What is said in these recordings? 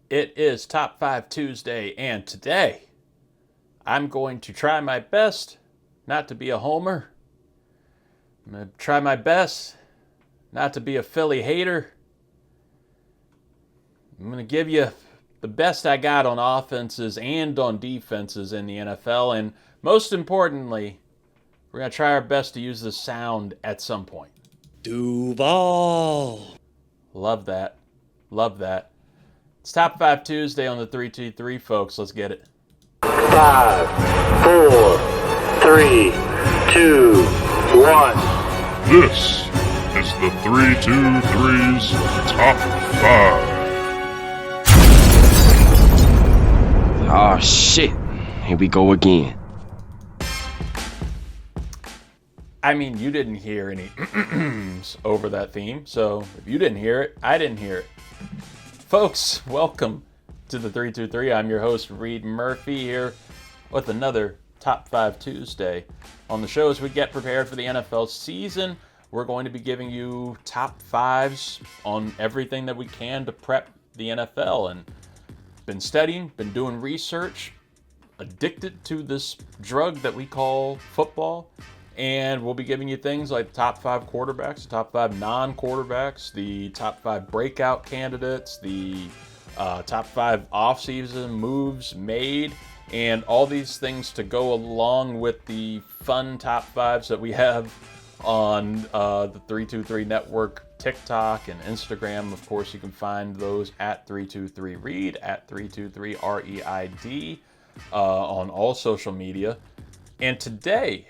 It is Top 5 Tuesday, and today I'm going to try my best not to be a homer. I'm going to try my best not to be a Philly hater. I'm going to give you the best I got on offenses and on defenses in the NFL, and most importantly, we're going to try our best to use the sound at some point. Duval. Love that. Love that. It's Top 5 Tuesday on the 323, folks. Let's get it. 5, 4, 3, 2, 1. This is the 323's Top 5. Oh shit. Here we go again. I mean, you didn't hear any over that theme, so if you didn't hear it, I didn't hear it. Folks, welcome to the 323. I'm your host, Reid Murphy, here with another Top 5 Tuesday. On the show, as we get prepared for the NFL season, we're going to be giving you top fives on everything that we can to prep the NFL. And been studying, been doing research, addicted to this drug that we call football. And we'll be giving you things like the top 5 quarterbacks, the top 5 non-quarterbacks, the top 5 breakout candidates, the top 5 offseason moves made, and all these things to go along with the fun top 5s that we have on the 323 Network, TikTok, and Instagram. Of course, you can find those at 323Reid, at 323REID on all social media. And today,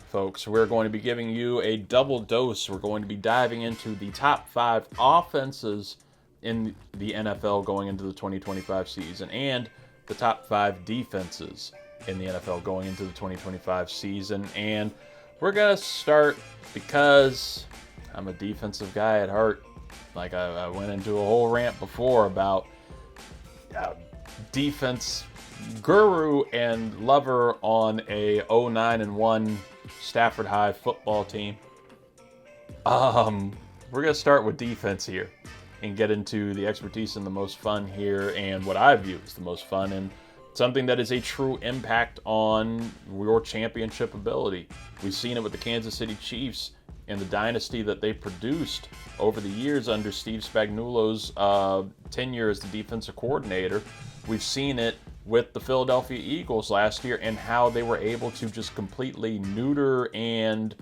folks, we're going to be giving you a double dose. We're going to be diving into the top 5 offenses in the NFL going into the 2025 season and the top 5 defenses in the NFL going into the 2025 season. And we're going to start because I'm a defensive guy at heart. Like I went into a whole rant before about defense guru and lover on a 09-1 Stafford High football team. We're going to start with defense here and get into the expertise and the most fun here and what I view as the most fun and something that is a true impact on your championship ability. We've seen it with the Kansas City Chiefs and the dynasty that they produced over the years under Steve Spagnuolo's tenure as the defensive coordinator. We've seen it with the Philadelphia Eagles last year and how they were able to just completely neuter and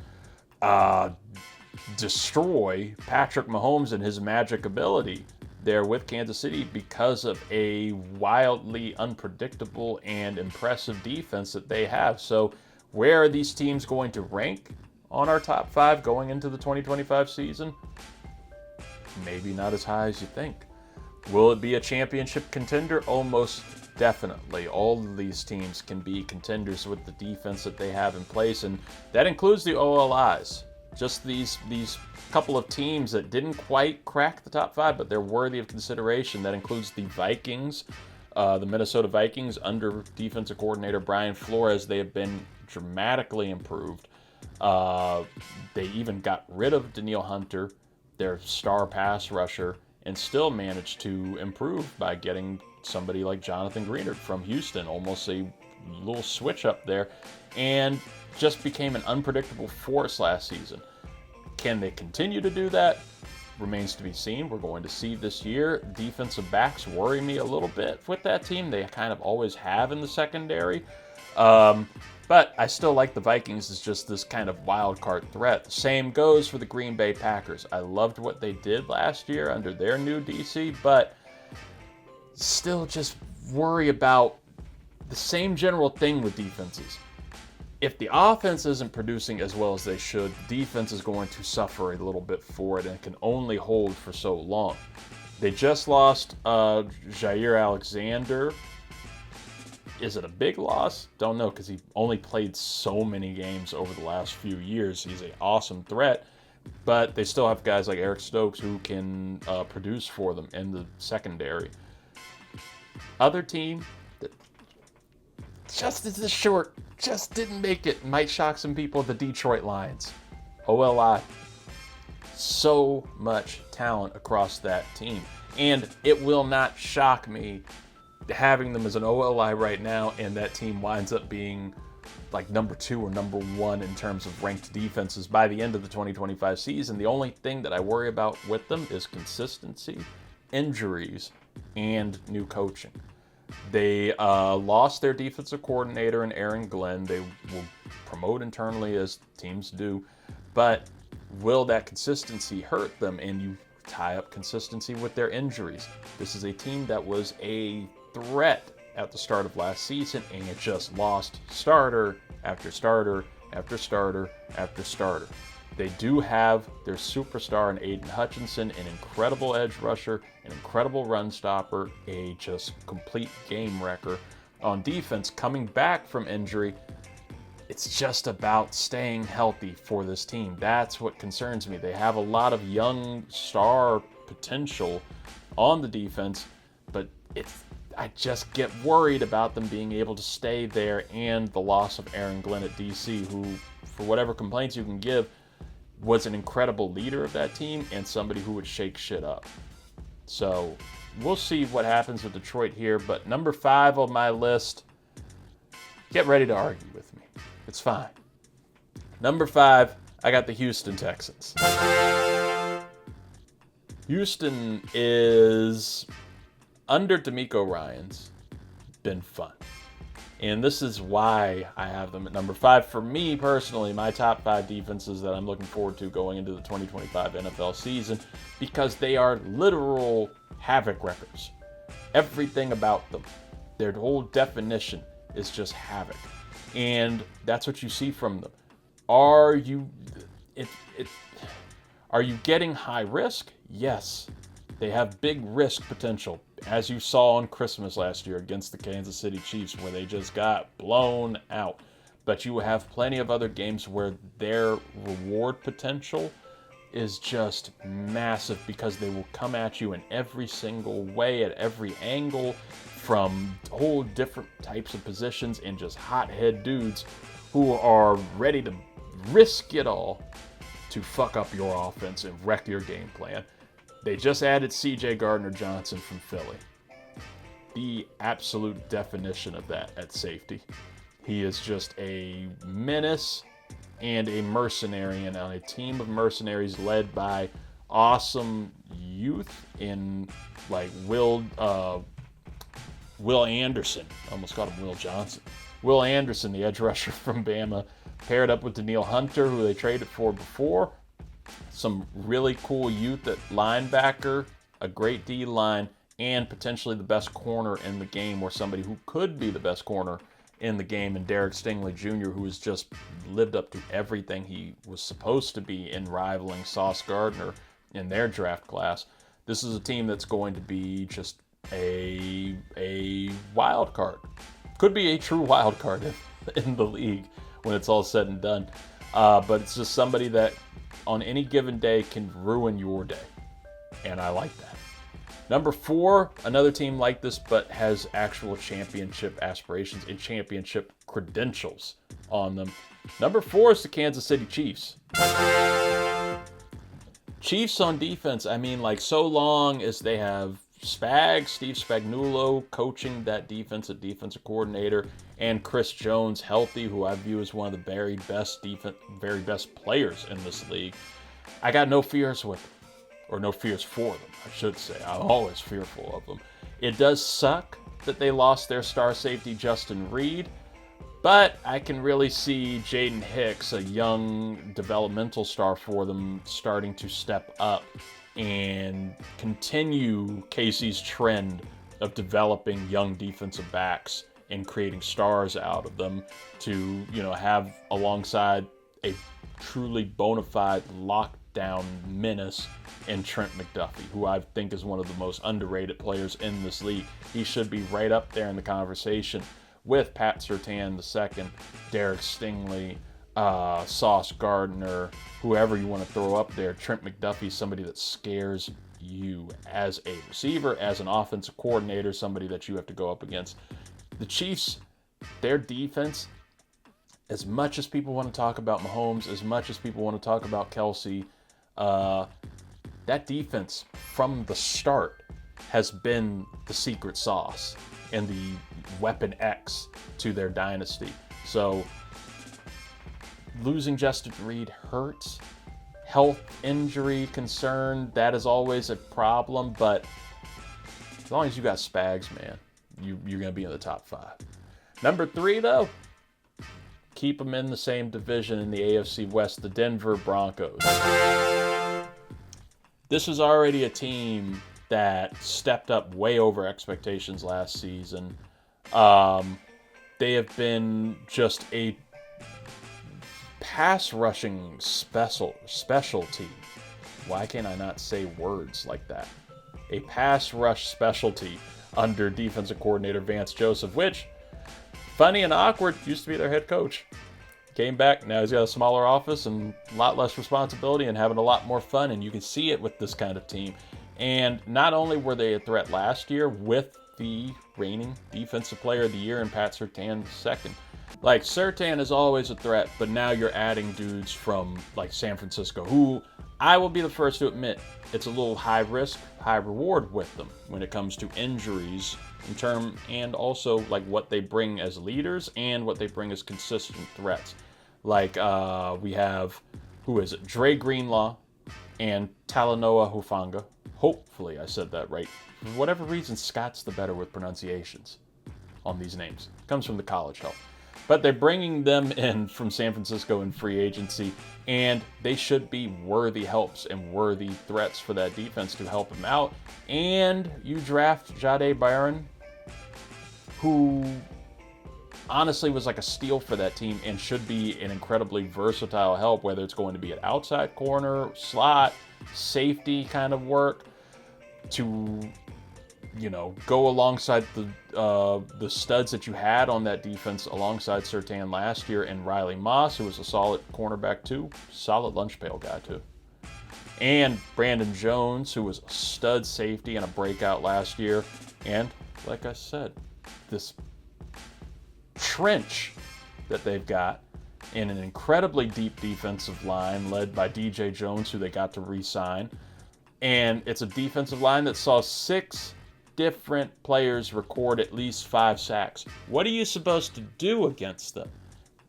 destroy Patrick Mahomes and his magic ability there with Kansas City because of a wildly unpredictable and impressive defense that they have. So where are these teams going to rank on our top 5 going into the 2025 season? Maybe not as high as you think. Will it be a championship contender? Almost definitely. All of these teams can be contenders with the defense that they have in place, and that includes the OLIs. Just these couple of teams that didn't quite crack the top 5, but they're worthy of consideration. That includes the Vikings, the Minnesota Vikings under defensive coordinator Brian Flores. They have been dramatically improved. They even got rid of Danielle Hunter, their star pass rusher, and still managed to improve by getting somebody like Jonathan Greenard from Houston, almost a little switch up there, and just became an unpredictable force last season. Can they continue to do that? Remains to be seen. We're going to see this year. Defensive backs worry me a little bit with that team. They kind of always have in the secondary. But I still like the Vikings as just this kind of wild card threat. The same goes for the Green Bay Packers. I loved what they did last year under their new DC, but still just worry about the same general thing with defenses. If the offense isn't producing as well as they should, the defense is going to suffer a little bit for it, and it can only hold for so long. They just lost Jair Alexander. Is it a big loss? Don't know, because he only played so many games over the last few years. He's an awesome threat, but they still have guys like Eric Stokes who can produce for them in the secondary. Other team that just is short, just didn't make it, might shock some people, the Detroit Lions. OLI. So much talent across that team. And it will not shock me having them as an OLI right now, and that team winds up being like number 2 or number 1 in terms of ranked defenses by the end of the 2025 season. The only thing that I worry about with them is consistency, injuries, and new coaching. They lost their defensive coordinator in Aaron Glenn. They will promote internally as teams do, but will that consistency hurt them? And you tie up consistency with their injuries. This is a team that was a threat at the start of last season, and it just lost starter after starter after starter after starter. They do have their superstar in Aiden Hutchinson, an incredible edge rusher, an incredible run stopper, a just complete game wrecker. On defense, coming back from injury, it's just about staying healthy for this team. That's what concerns me. They have a lot of young star potential on the defense, but I just get worried about them being able to stay there, and the loss of Aaron Glenn at DC, who, for whatever complaints you can give, was an incredible leader of that team and somebody who would shake shit up. So we'll see what happens with Detroit here, but number 5 on my list, get ready to argue with me. It's fine. Number 5, I got the Houston Texans. Houston is, under D'Amico Ryans, been fun. And this is why I have them at number 5. For me personally, my top 5 defenses that I'm looking forward to going into the 2025 NFL season, because they are literal havoc wreckers. Everything about them, their whole definition is just havoc. And that's what you see from them. Are you getting high risk? Yes. They have big risk potential, as you saw on Christmas last year against the Kansas City Chiefs, where they just got blown out. But you have plenty of other games where their reward potential is just massive, because they will come at you in every single way, at every angle, from whole different types of positions, and just hothead dudes who are ready to risk it all to fuck up your offense and wreck your game plan. They just added C.J. Gardner-Johnson from Philly. The absolute definition of that at safety. He is just a menace and a mercenary, and on a team of mercenaries led by awesome youth in like Will Anderson. I almost called him Will Johnson. Will Anderson, the edge rusher from Bama, paired up with Daniil Hunter, who they traded for before. Some really cool youth at linebacker, a great D-line, and potentially the best corner in the game, or somebody who could be the best corner in the game, and Derek Stingley Jr., who has just lived up to everything he was supposed to be in rivaling Sauce Gardner in their draft class. This is a team that's going to be just a wild card. Could be a true wild card in the league when it's all said and done. But it's just somebody that on any given day can ruin your day. And I like that. Number 4, another team like this, but has actual championship aspirations and championship credentials on them. Number 4 is the Kansas City Chiefs. Chiefs on defense, I mean, like, so long as they have Steve Spagnuolo coaching that defensive coordinator, and Chris Jones healthy, who I view as one of the very best players in this league, I got no fears with them. Or no fears for them, I should say. I'm always fearful of them. It does suck that they lost their star safety, Justin Reid, but I can really see Jaden Hicks, a young developmental star for them, starting to step up and continue Casey's trend of developing young defensive backs and creating stars out of them to, have alongside a truly bona fide lockdown menace in Trent McDuffie, who I think is one of the most underrated players in this league. He should be right up there in the conversation with Pat Surtain II, Derek Stingley, Sauce Gardner, whoever you want to throw up there. Trent McDuffie is somebody that scares you as a receiver, as an offensive coordinator, somebody that you have to go up against. The Chiefs, their defense, as much as people want to talk about Mahomes, as much as people want to talk about Kelsey, that defense from the start has been the secret sauce and the weapon X to their dynasty. So losing Justin Reid hurts. Health injury concern, that is always a problem, but as long as you got Spags, man, you're going to be in the top 5. Number 3, though, keep them in the same division in the AFC West, the Denver Broncos. This is already a team that stepped up way over expectations last season. They have been just a pass rushing specialty. Why can't I not say words like that? A pass rush specialty under defensive coordinator Vance Joseph, which, funny and awkward, used to be their head coach. Came back, now he's got a smaller office and a lot less responsibility and having a lot more fun, and you can see it with this kind of team. And not only were they a threat last year with the reigning Defensive Player of the Year and Pat Surtain second. Like, Surtain is always a threat, but now you're adding dudes from, like, San Francisco, who I will be the first to admit it's a little high risk, high reward with them when it comes to injuries and also, like, what they bring as leaders and what they bring as consistent threats. Like, we have, Dre Greenlaw and Talanoa Hufanga. Hopefully I said that right. For whatever reason, Scott's the better with pronunciations on these names. Comes from the college help. But they're bringing them in from San Francisco in free agency, and they should be worthy helps and worthy threats for that defense to help them out. And you draft Jahdae Barron, who honestly was like a steal for that team and should be an incredibly versatile help, whether it's going to be an outside corner, slot, safety kind of work, to go alongside the studs that you had on that defense alongside Surtain last year, and Riley Moss, who was a solid cornerback too, solid lunch pail guy too. And Brandon Jones, who was a stud safety and a breakout last year. And like I said, this trench that they've got in an incredibly deep defensive line led by DJ Jones, who they got to re-sign. And it's a defensive line that saw 6 different players record at least 5 sacks. What are you supposed to do against them?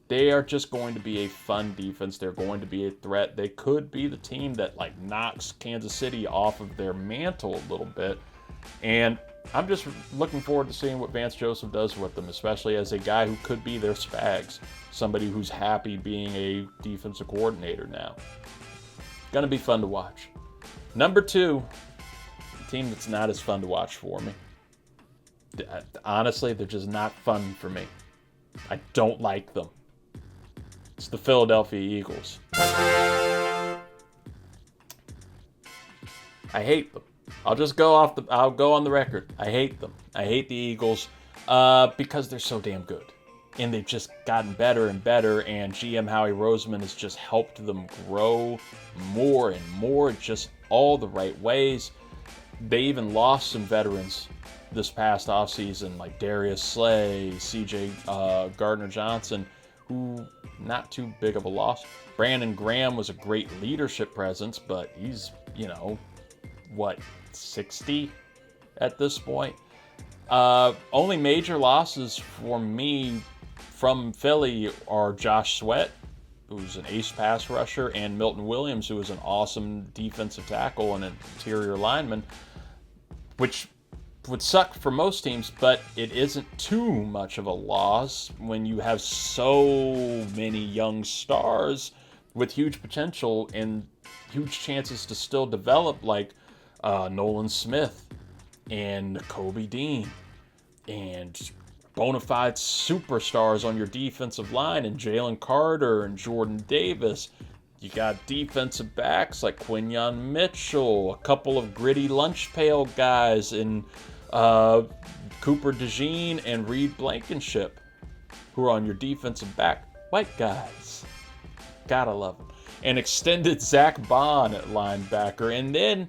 They are just going to be a fun defense. They're going to be a threat. They could be the team that knocks Kansas City off of their mantle a little bit. And I'm just looking forward to seeing what Vance Joseph does with them, especially as a guy who could be their Spags, somebody who's happy being a defensive coordinator now. Gonna be fun to watch. Number 2, team that's not as fun to watch for me. Honestly, they're just not fun for me. I don't like them. It's the Philadelphia Eagles. I hate them. I'll go on the record. I hate them. I hate the Eagles because they're so damn good. And they've just gotten better and better, and GM Howie Roseman has just helped them grow more and more, just all the right ways. They even lost some veterans this past offseason, like Darius Slay, CJ Gardner-Johnson, who not too big of a loss. Brandon Graham was a great leadership presence, but he's, 60 at this point. Only major losses for me from Philly are Josh Sweat, who's an ace pass rusher, and Milton Williams, who is an awesome defensive tackle and an interior lineman, which would suck for most teams, but it isn't too much of a loss when you have so many young stars with huge potential and huge chances to still develop, like Nolan Smith and Kobe Dean and bona fide superstars on your defensive line, and Jalen Carter and Jordan Davis. You got defensive backs like Quinyon Mitchell, a couple of gritty lunch pail guys in Cooper DeJean and Reid Blankenship, who are on your defensive back. White guys. Gotta love them. And extended Zach Bond at linebacker. And then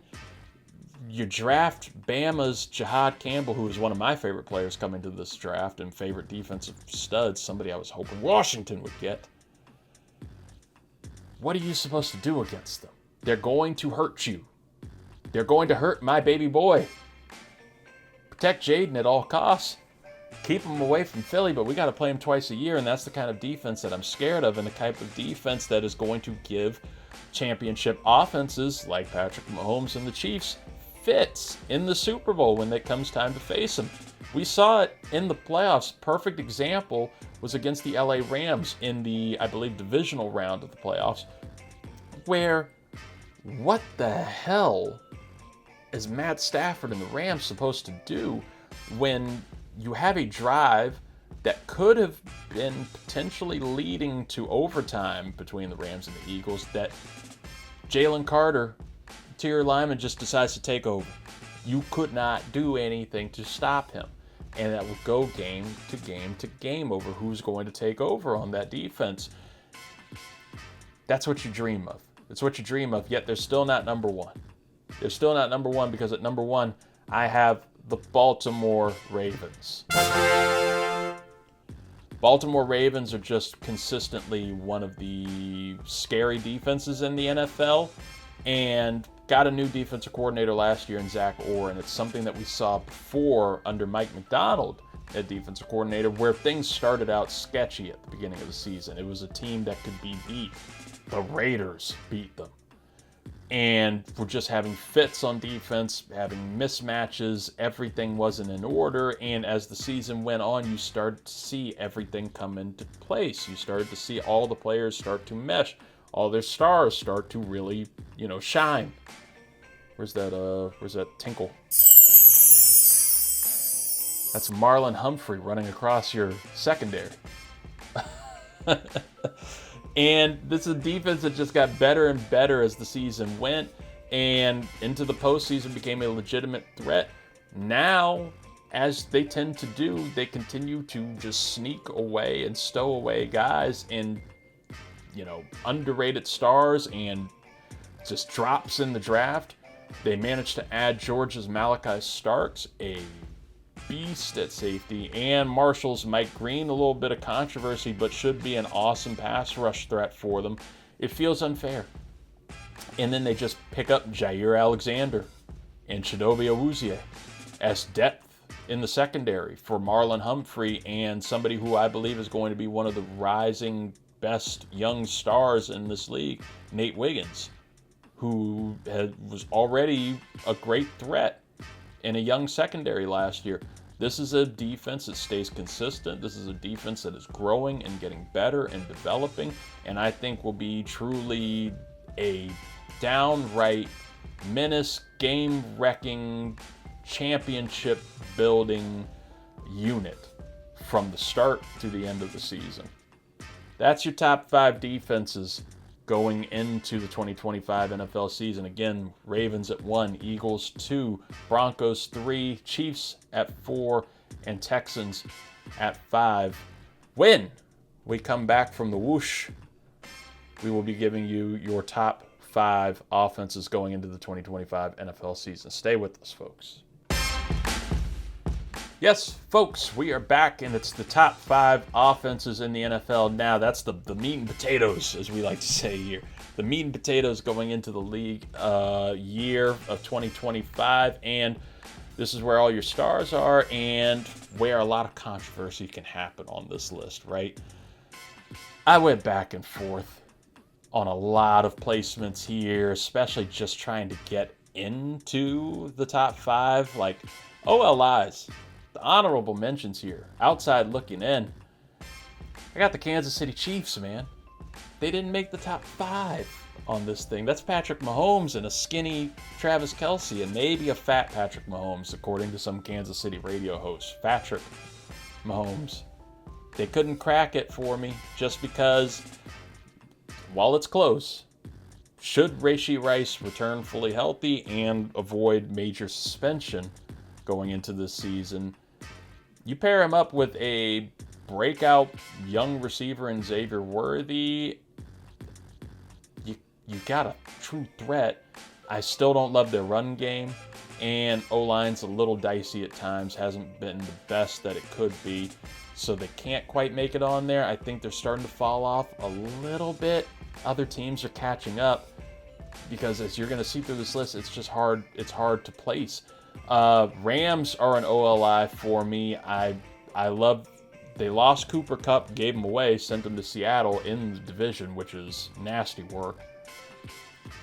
you draft Bama's Jahad Campbell, who is one of my favorite players coming to this draft and favorite defensive studs, somebody I was hoping Washington would get. What are you supposed to do against them? They're going to hurt you. They're going to hurt my baby boy. protect Jaden at all costs. Keep him away from Philly, but we got to play him twice a year, and that's the kind of defense that I'm scared of, and the type of defense that is going to give championship offenses like Patrick Mahomes and the Chiefs fits in the Super Bowl when it comes time to face them. We saw it in the playoffs. Perfect example was against the LA Rams in the, I believe, divisional round of the playoffs, where what the hell is Matt Stafford and the Rams supposed to do when you have a drive that could have been potentially leading to overtime between the Rams and the Eagles, that Jalen Carter, interior lineman, just decides to take over? You could not do anything to stop him. And that would go game to game to game over who's going to take over on that defense. That's what you dream of. It's what you dream of, yet they're still not number one. They're still not number one because at number one, I have the Baltimore Ravens. Baltimore Ravens are just consistently one of the scary defenses in the NFL, and got a new defensive coordinator last year in Zach Orr, and it's something that we saw before under Mike Macdonald at defensive coordinator, where things started out sketchy at the beginning of the season. It was a team that could be beat. The Raiders beat them. And we're just having fits on defense, having mismatches, everything wasn't in order, and as the season went on, you started to see everything come into place. You started to see all the players start to mesh, all their stars start to really, shine. Where's that tinkle? That's Marlon Humphrey running across your secondary. And this is a defense that just got better and better as the season went, and into the postseason became a legitimate threat. Now, as they tend to do, they continue to just sneak away and stow away guys and, underrated stars and just drops in the draft. They managed to add Georgia's Malachi Starks, a beast at safety, and Marshall's Mike Green, a little bit of controversy, but should be an awesome pass rush threat for them. It feels unfair. And then they just pick up Jair Alexander and Chidobe Awuzie as depth in the secondary for Marlon Humphrey and somebody who I believe is going to be one of the rising best young stars in this league, Nate Wiggins, who was already a great threat in a young secondary last year. This is a defense that stays consistent. This is a defense that is growing and getting better and developing, and I think will be truly a downright menace, game-wrecking, championship-building unit from the start to the end of the season. That's your top 5 defenses going into the 2025 NFL season. Again, Ravens at 1, Eagles 2, Broncos 3, Chiefs at 4, and Texans at 5. When we come back from the whoosh, we will be giving you your top 5 offenses going into the 2025 NFL season. Stay with us, folks. Yes, folks, we are back, and it's the top 5 offenses in the NFL. Now, that's the meat and potatoes, as we like to say here. The meat and potatoes going into the league year of 2025, and this is where all your stars are and where a lot of controversy can happen on this list, right? I went back and forth on a lot of placements here, especially just trying to get into the top 5, like OLIs. The honorable mentions here, outside looking in. I got the Kansas City Chiefs, man. They didn't make the top 5 on this thing. That's Patrick Mahomes and a skinny Travis Kelce and maybe a fat Patrick Mahomes, according to some Kansas City radio hosts. Patrick Mahomes. They couldn't crack it for me just because, while it's close, should Rashee Rice return fully healthy and avoid major suspension going into this season, you pair him up with a breakout young receiver in Xavier Worthy, you got a true threat. I still don't love their run game, and O-line's a little dicey at times, hasn't been the best that it could be, so they can't quite make it on there. I think they're starting to fall off a little bit. Other teams are catching up, because as you're going to see through this list, it's hard to place. Rams are an OLI for me. I love. They lost Cooper Kupp, gave him away, sent him to Seattle in the division, which is nasty work.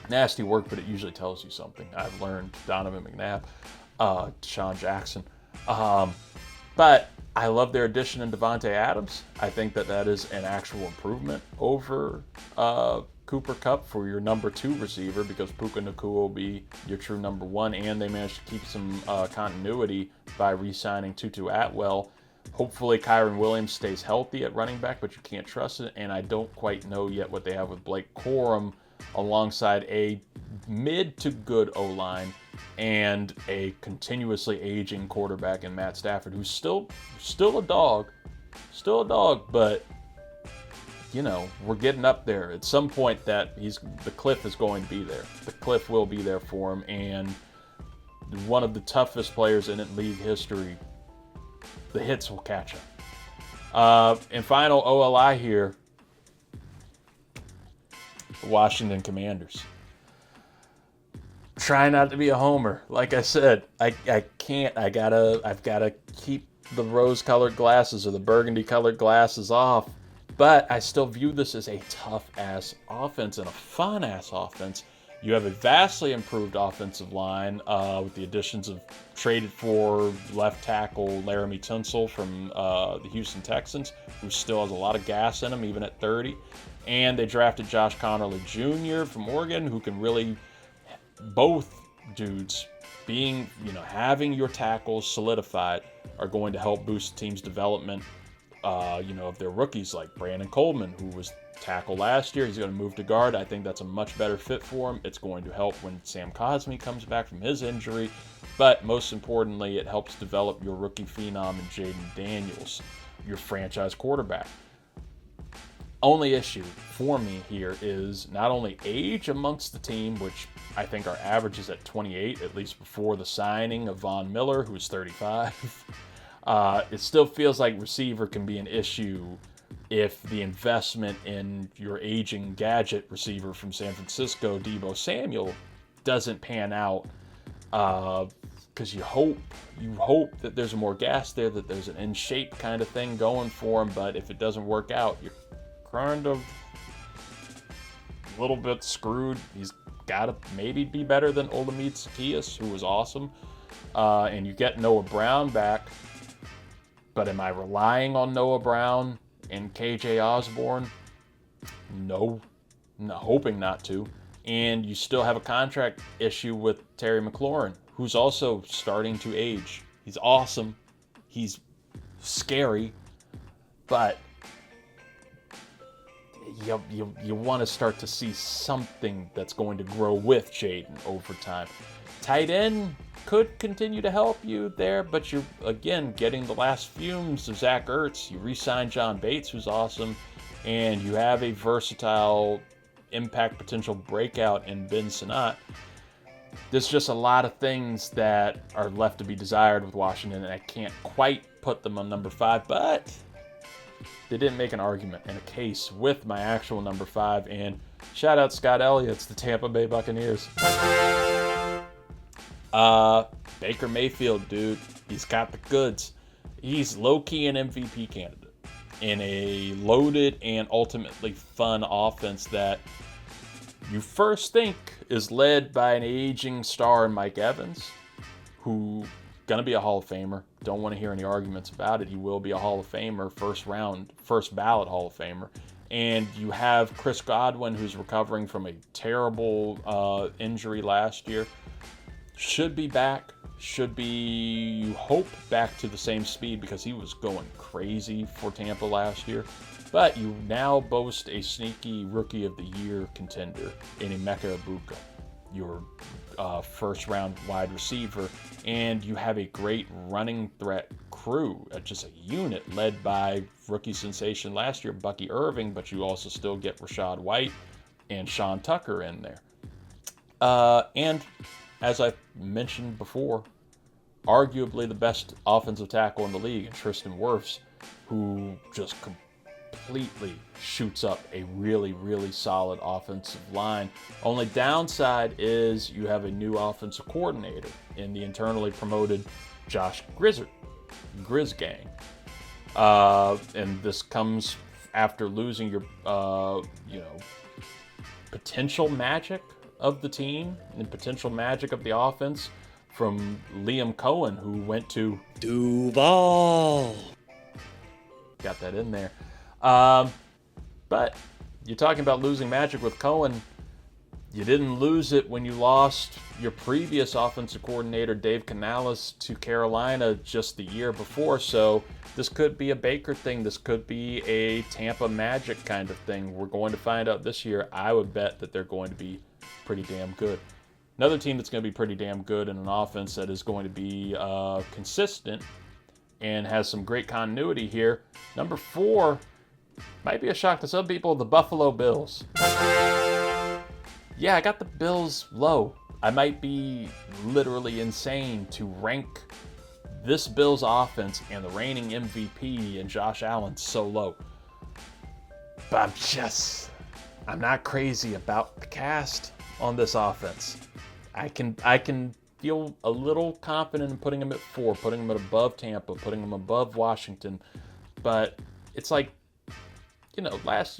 Nasty work, but it usually tells you something. I've learned. Donovan McNabb, Deshaun Jackson. But I love their addition in Devontae Adams. I think that is an actual improvement over Cooper Kupp for your number 2 receiver, because Puka Nacua will be your true number 1, and they managed to keep some continuity by re-signing Tutu Atwell. Hopefully Kyron Williams stays healthy at running back, but you can't trust it, and I don't quite know yet what they have with Blake Corum alongside a mid to good O-line and a continuously aging quarterback in Matt Stafford, who's still a dog, but you know, we're getting up there. At some point that the cliff is going to be there. The cliff will be there for him, and one of the toughest players in league history, the hits will catch him. And final OLI here, the Washington Commanders. Try not to be a homer. Like I said, I can't. I've gotta keep the rose-colored glasses or the burgundy-colored glasses off. But I still view this as a tough-ass offense and a fun-ass offense. You have a vastly improved offensive line with the additions of traded for left tackle Laramie Tunsil from the Houston Texans, who still has a lot of gas in him, even at 30. And they drafted Josh Connerly Jr. from Oregon, who can really, both dudes being, having your tackles solidified are going to help boost the team's development. Of their rookies like Brandon Coleman, who was tackle last year. He's going to move to guard. I think that's a much better fit for him. It's going to help when Sam Cosmi comes back from his injury. But most importantly, it helps develop your rookie phenom in Jaden Daniels, your franchise quarterback. Only issue for me here is not only age amongst the team, which I think our average is at 28, at least before the signing of Von Miller, who's 35. It still feels like receiver can be an issue if the investment in your aging gadget receiver from San Francisco, Deebo Samuel, doesn't pan out. Because you hope that there's more gas there, that there's an in-shape kind of thing going for him. But if it doesn't work out, you're kind of a little bit screwed. He's got to maybe be better than Olamide Zaccheaus, who was awesome. And you get Noah Brown back. But am I relying on Noah Brown and KJ Osborne? No. I'm hoping not to. And you still have a contract issue with Terry McLaurin, who's also starting to age. He's awesome. He's scary. But you want to start to see something that's going to grow with Jaden over time. Tight end could continue to help you there, but you're, again, getting the last fumes of Zach Ertz. You re-signed John Bates, who's awesome, and you have a versatile impact potential breakout in Ben Sinnott. There's just a lot of things that are left to be desired with Washington, and I can't quite put them on number 5, but they didn't make an argument and a case with my actual number 5, and shout out Scott Elliott's the Tampa Bay Buccaneers. Baker Mayfield, dude, he's got the goods. He's low-key an MVP candidate in a loaded and ultimately fun offense that you first think is led by an aging star in Mike Evans, who gonna be a Hall of Famer. Don't want to hear any arguments about it. He will be a Hall of Famer, first ballot Hall of Famer. And you have Chris Godwin, who's recovering from a terrible injury last year. Should be back. Should be, you hope, back to the same speed, because he was going crazy for Tampa last year. But you now boast a sneaky Rookie of the Year contender in Emeka Egbuka, your first-round wide receiver. And you have a great running threat crew, just a unit led by rookie sensation last year, Bucky Irving, but you also still get Rachaad White and Sean Tucker in there. And as I mentioned before, arguably the best offensive tackle in the league, Tristan Wirfs, who just completely shoots up a really, really solid offensive line. Only downside is you have a new offensive coordinator in the internally promoted Josh Grizz Gang. And this comes after losing your, potential magic of the team and potential magic of the offense from Liam Cohen, who went to Duval. Got that in there. But you're talking about losing magic with Cohen. You didn't lose it when you lost your previous offensive coordinator, Dave Canales, to Carolina just the year before. So this could be a Baker thing. This could be a Tampa Magic kind of thing. We're going to find out this year. I would bet that they're going to be pretty damn good. Another team that's going to be pretty damn good in an offense that is going to be consistent and has some great continuity here. Number 4 might be a shock to some people, the Buffalo Bills. Yeah, I got the Bills low. I might be literally insane to rank this Bills offense and the reigning MVP and Josh Allen so low. But I'm not crazy about the cast on this offense. I can feel a little confident in putting them at 4, putting them above Tampa, putting them above Washington. But it's like, last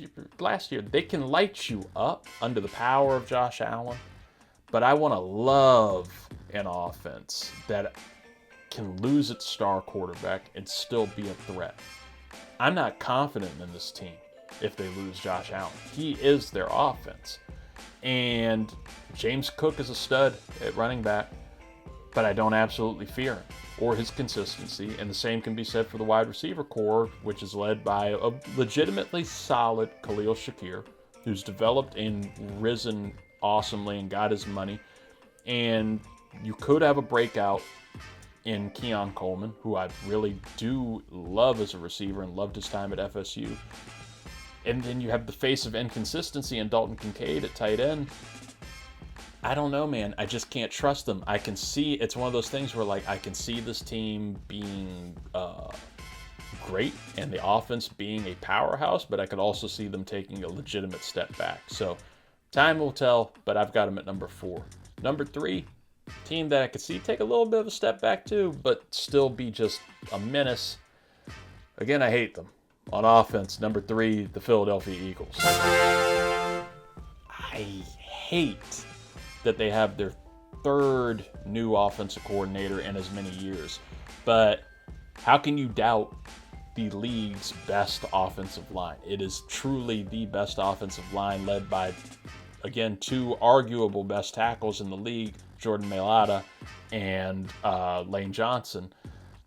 year they can light you up under the power of Josh Allen. But I want to love an offense that can lose its star quarterback and still be a threat. I'm not confident in this team if they lose Josh Allen. He is their offense. And James Cook is a stud at running back, but I don't absolutely fear him or his consistency. And the same can be said for the wide receiver core, which is led by a legitimately solid Khalil Shakir, who's developed and risen awesomely and got his money. And you could have a breakout in Keon Coleman, who I really do love as a receiver and loved his time at FSU. And then you have the face of inconsistency in Dalton Kincaid at tight end. I don't know, man. I just can't trust them. I can see, it's one of those things where, I can see this team being great and the offense being a powerhouse, but I could also see them taking a legitimate step back. So time will tell, but I've got them at number 4. Number 3, team that I could see take a little bit of a step back too, but still be just a menace. Again, I hate them. On offense, number 3, the Philadelphia Eagles. I hate that they have their 3rd new offensive coordinator in as many years. But how can you doubt the league's best offensive line? It is truly the best offensive line, led by, again, 2 arguable best tackles in the league, Jordan Mailata and Lane Johnson.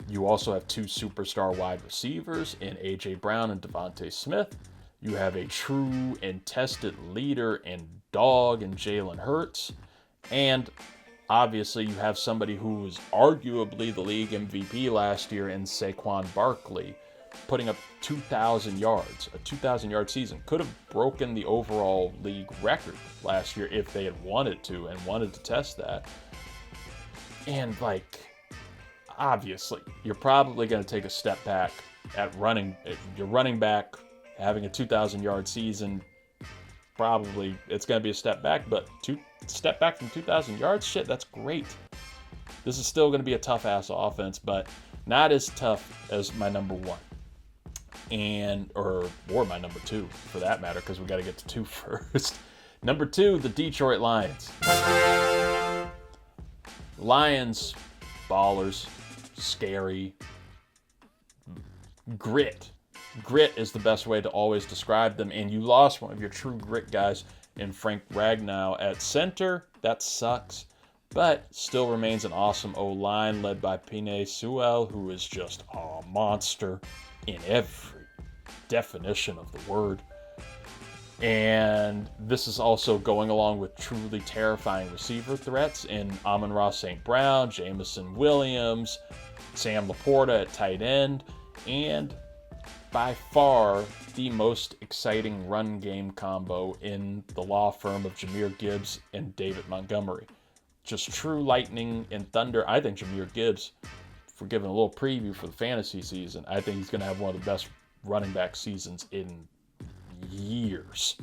You also have 2 superstar wide receivers in A.J. Brown and Devontae Smith. You have a true and tested leader and dog in Jalen Hurts. And obviously you have somebody who was arguably the league MVP last year in Saquon Barkley, putting up 2,000 yards. A 2,000-yard season. Could have broken the overall league record last year if they had wanted to and wanted to test that. And obviously, you're probably going to take a step back at running. Your running back having a 2,000-yard season, probably it's going to be a step back, but step back from 2,000 yards, shit, that's great. This is still going to be a tough-ass offense, but not as tough as my number 1. Or my number 2, for that matter, because we got to get to 2 first. Number 2, the Detroit Lions. Lions, ballers, scary, grit. Grit is the best way to always describe them, and you lost one of your true grit guys in Frank Ragnow at center. That sucks, but still remains an awesome O-line led by Penei Sewell, who is just a monster in every definition of the word. And this is also going along with truly terrifying receiver threats in Amon-Ra St. Brown, Jameson Williams, Sam Laporta at tight end, and by far the most exciting run game combo in the law firm of Jahmyr Gibbs and David Montgomery. Just true lightning and thunder. I think Jahmyr Gibbs, for giving a little preview for the fantasy season, I think he's going to have one of the best running back seasons in years.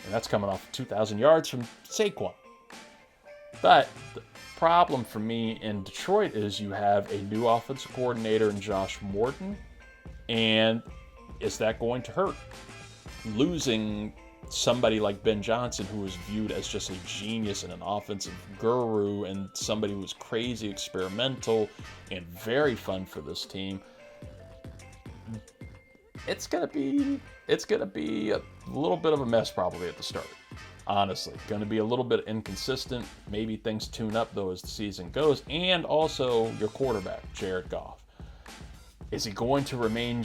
And that's coming off 2,000 yards from Saquon. But the problem for me in Detroit is you have a new offensive coordinator in Josh Morton. And is that going to hurt? Losing somebody like Ben Johnson, who was viewed as just a genius and an offensive guru and somebody who was crazy experimental and very fun for this team. It's gonna be a little bit of a mess probably at the start. Honestly, going to be a little bit inconsistent. Maybe things tune up though as the season goes, and also your quarterback Jared Goff. Is he going to remain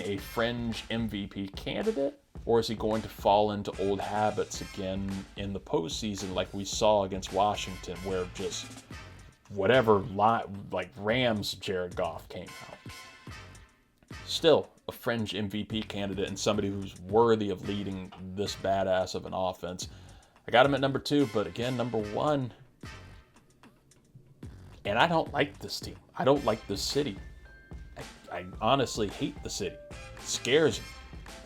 a fringe MVP candidate, or is he going to fall into old habits again in the postseason like we saw against Washington, where just whatever like Rams Jared Goff came out? Still a fringe MVP candidate and somebody who's worthy of leading this badass of an offense. I got him at number 2, but again, number 1. And I don't like this team. I don't like this city. I honestly hate the city. It scares me.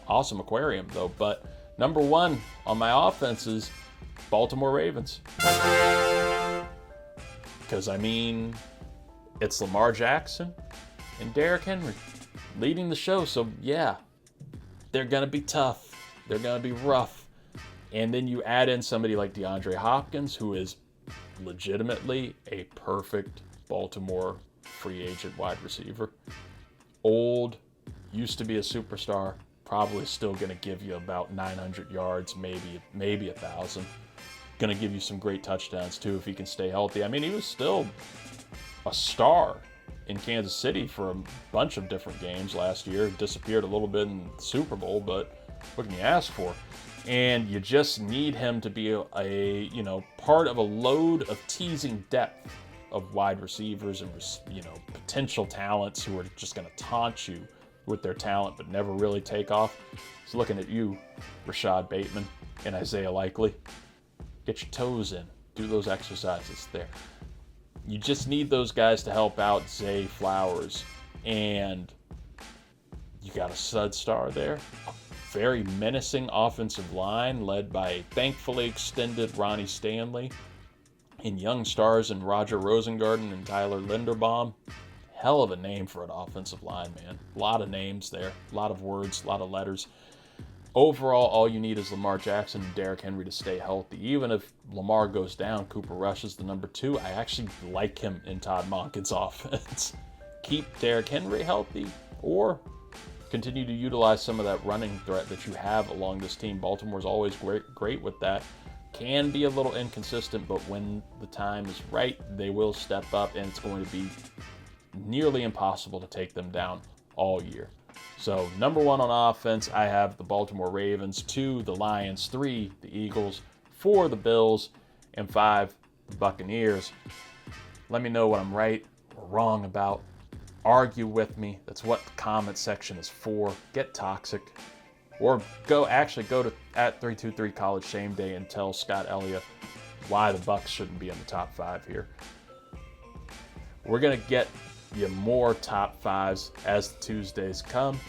Awesome aquarium though, but number 1 on my offense is Baltimore Ravens. Because I mean, it's Lamar Jackson and Derrick Henry leading the show, so yeah, they're going to be tough. They're going to be rough. And then you add in somebody like DeAndre Hopkins, who is legitimately a perfect Baltimore free agent wide receiver. Old, used to be a superstar, probably still going to give you about 900 yards, maybe 1,000. Going to give you some great touchdowns too if he can stay healthy. I mean, he was still a star in Kansas City for a bunch of different games last year. Disappeared a little bit in the Super Bowl, but what can you ask for? And you just need him to be a part of a load of teasing depth of wide receivers and potential talents who are just going to taunt you with their talent but never really take off. So looking at you, Rashad Bateman and Isaiah Likely. Get your toes in. Do those exercises there. You just need those guys to help out Zay Flowers. And you got a stud star there. A very menacing offensive line led by a thankfully extended Ronnie Stanley. And young stars in Roger Rosengarten and Tyler Linderbaum. Hell of a name for an offensive line, man. A lot of names there. A lot of words, a lot of letters. Overall, all you need is Lamar Jackson and Derrick Henry to stay healthy. Even if Lamar goes down, Cooper Rush is the number 2. I actually like him in Todd Monken's offense. Keep Derrick Henry healthy, or continue to utilize some of that running threat that you have along this team. Baltimore's always great with that. Can be a little inconsistent, but when the time is right, they will step up, and it's going to be nearly impossible to take them down all year. So, number 1 on offense, I have the Baltimore Ravens, 2, the Lions, 3, the Eagles, 4, the Bills, and 5, the Buccaneers. Let me know what I'm right or wrong about. Argue with me. That's what the comment section is for. Get toxic. Or go to @323 College Shame Day and tell Scott Elliott why the Bucs shouldn't be in the top 5 here. We're going to get you more top 5s as the Tuesdays come.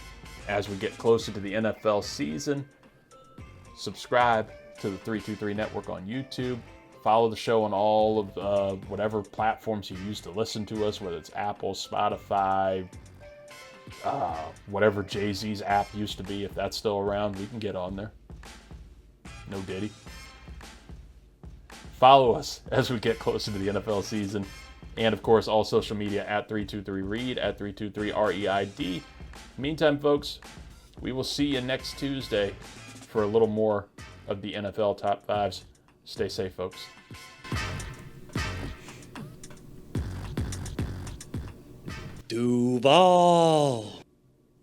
As we get closer to the NFL season, subscribe to the 323 Network on YouTube. Follow the show on all of whatever platforms you use to listen to us, whether it's Apple, Spotify, whatever Jay-Z's app used to be. If that's still around, we can get on there. No Diddy. Follow us as we get closer to the NFL season. And, of course, all social media @323Reid, @323REID. Meantime, folks, we will see you next Tuesday for a little more of the NFL Top 5s. Stay safe, folks. Duval.